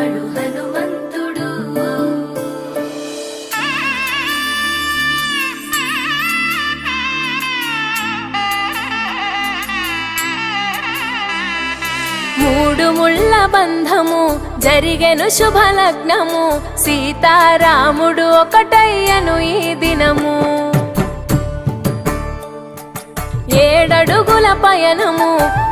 వచ్చాడు హనుమంతుడు. మూడు ముళ్ళ బంధము జరిగెను శుభలగ్నము, సీతారాముడు ఒకటయ్యను ఈ దినము. 7 అడుగుల పయనము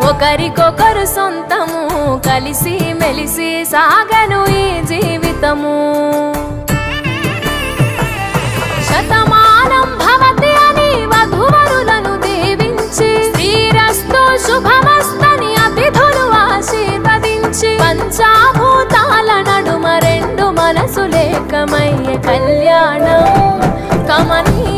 ఒకరికొకరు సొంతము, కలిసి మెలిసి సాగను ఈ జీవితము. శతమానం భవతి అని వధువరులను దీవించి, శ్రీరస్తు శుభమస్తని అతిథులు ఆశీర్వదించి, పంచాభూతాల నడుమ 2 మనసులేకమయ్యే కళ్యాణం కమనీ